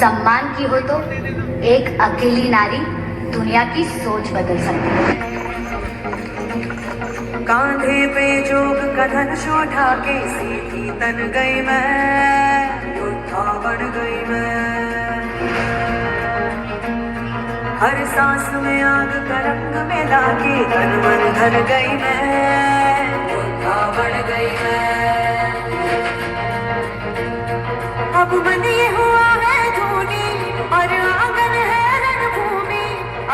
सम्मान की हो तो एक अकेली नारी दुनिया की सोच बदल सकती है। कांधे पे जोग का धनुष उठा के सीधी तन गई मैं, योद्धा बन गई मैं। हर सांस में आग का रंग मिला के तन मन धर गई मैं, योद्धा बन गई मैं। अब मन ये हुआ है धूनी और आंगन है रणभूमि,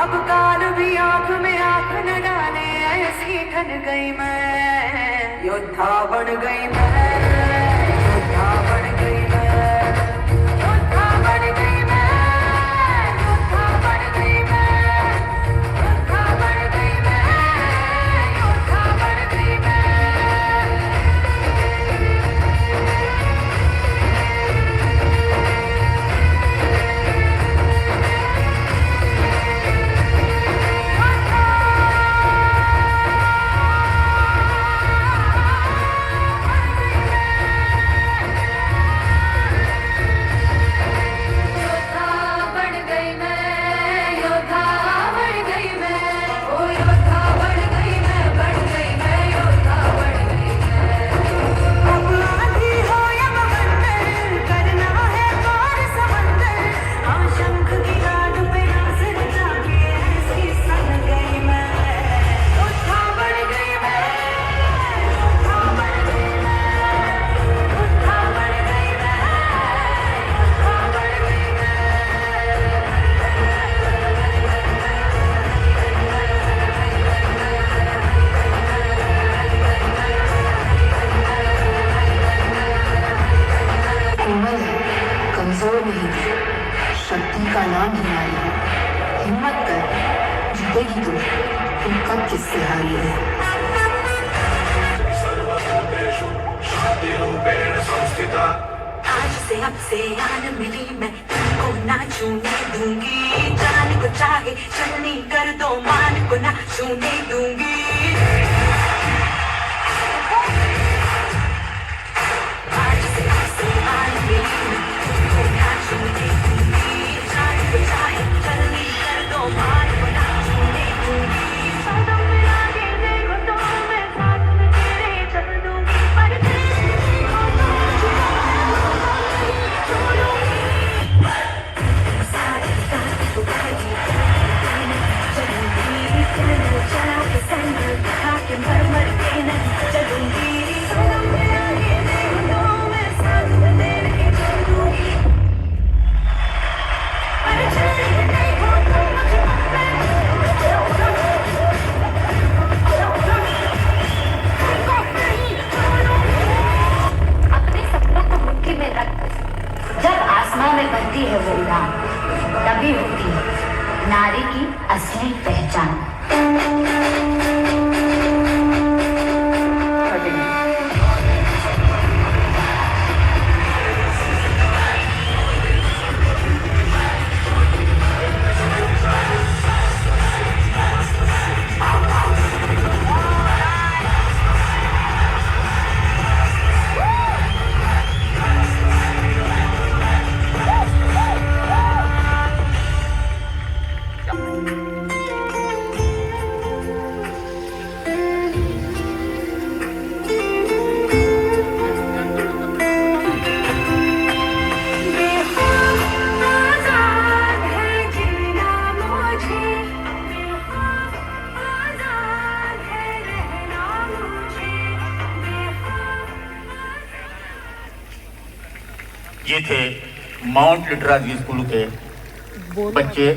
अब काल भी आंख में आंख न डाले ऐसी ठन गई मैं, योद्धा बन गई मैं, योद्धा बन गई मैं, योद्धा बन गई मैं, योद्धा बन गई मैं, योद्धा बन गई मैं, योद्धा बन गई मैं। कमजोर नहीं, शक्ति का नाम ही नारी है। हिम्मत कर, जीतेगी तू कब किससे हारी है। आज से अब से आन मिली मैं तुमको ना छूने दूंगी, जान को चाहे चलनी कर दो मान को ना छूने दूंगी। आज से अब से आन मिली मैं तुमको ना छूने दूंगी, जान को चाहे चलनी कर दो मान को ना छूने दूंगी। कदम मिला के देखो तो मैं साथ में तेरे चल दूंगी, पर तेरे को तो में बनती है वो उड़ान, तभी होती है नारी की असली पहचान। ये थे माउंट लिटराजी स्कूल के बच्चे।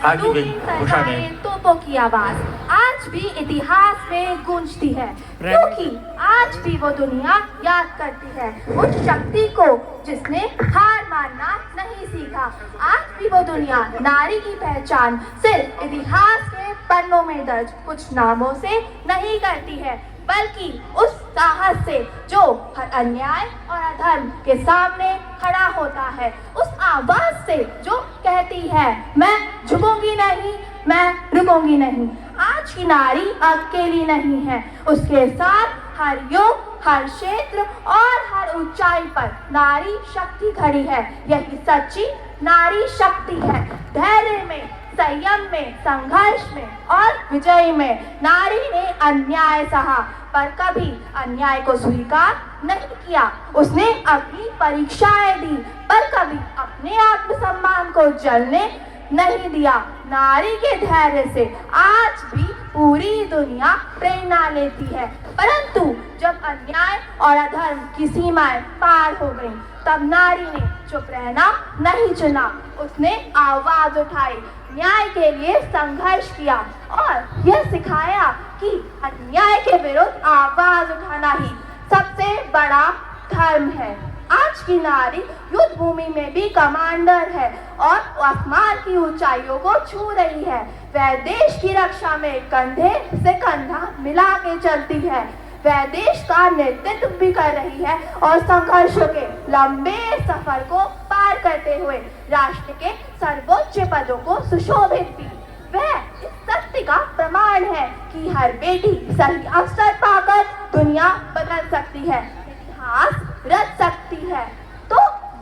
आगे भी उषा ने तोपों की आवाज आज भी इतिहास में गूंजती है, क्योंकि आज भी वो दुनिया याद करती है उस शक्ति को जिसने हार मानना नहीं सीखा। आज भी वो दुनिया नारी की पहचान सिर्फ इतिहास के पन्नों में दर्ज कुछ नामों से नहीं करती है, बल्कि उस साहस से जो हर अन्याय और अधर्म के सामने खड़ा होता है, उस आवाज से जो कहती है मैं झुकूंगी नहीं, मैं रुकूंगी नहीं। आज की नारी अकेली नहीं है, उसके साथ हर युग हर क्षेत्र और हर ऊंचाई पर नारी शक्ति खड़ी है। यही सच्ची नारी शक्ति है। धैर्य में, संयम में, संघर्ष में और विजय में नारी ने अन्याय सहा, पर कभी अन्याय को स्वीकार नहीं किया। उसने अपनी परीक्षाएं दी, पर कभी अपने आत्मसम्मान को जलने नहीं दिया। नारी के धैर्य से आज भी पूरी दुनिया प्रेरणा लेती है। परंतु जब अन्याय और अधर्म की सीमाएं पार हो गईं, तब नारी ने चुप रहना नहीं चुना। उसने आवाज उठाई, न्याय के लिए संघर्ष किया और यह सिखाया कि अन्याय के विरुद्ध आवाज उठाना ही सबसे बड़ा धर्म है। आज की नारी युद्ध भूमि में भी कमांडर है और आसमान की ऊंचाइयों को छू रही है। वह देश की रक्षा में कंधे से कंधा मिला के चलती है। वह देश का नेतृत्व भी कर रही है और संघर्षों के लंबे सफर को पार करते हुए राष्ट्र के सर्वोच्च पदों को सुशोभित भी। वह इस सत्य का प्रमाण है कि हर बेटी सही अवसर पाकर दुनिया बदल सकती है, इतिहास रच सकती है। तो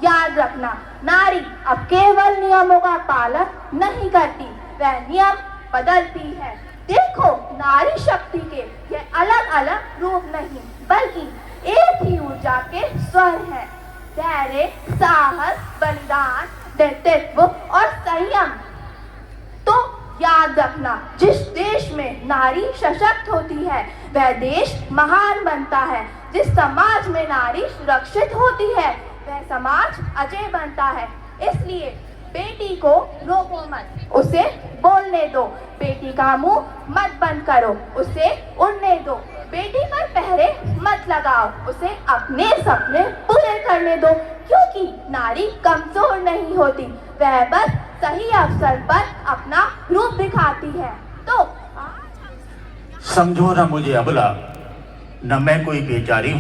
याद रखना, नारी अब केवल नियमों का पालन नहीं करती, वह नियम बदलती है। देखो, नारी शक्ति के ये अलग अलग रूप नहीं, बल्कि एक ही ऊर्जा के स्वर हैं। धैर्य, साहस, बलिदान, नेतृत्व और संयम। तो याद रखना, जिस देश में नारी सशक्त होती है, वह देश महान बनता है। जिस समाज में नारी सुरक्षित होती है, वह समाज अजय बनता है। इसलिए बेटी को रोको मत, उसे बोलने दो। बेटी का मुंह मत बंद करो, उसे उड़ने दो। बेटी पर पहरे मत लगाओ, उसे अपने सपने पूरे करने दो। क्योंकि नारी कमजोर नहीं होती, वह बस सही अवसर पर अपना रूप दिखाती है। तो समझो ना मुझे अबला, न मैं कोई बेचारी हूं।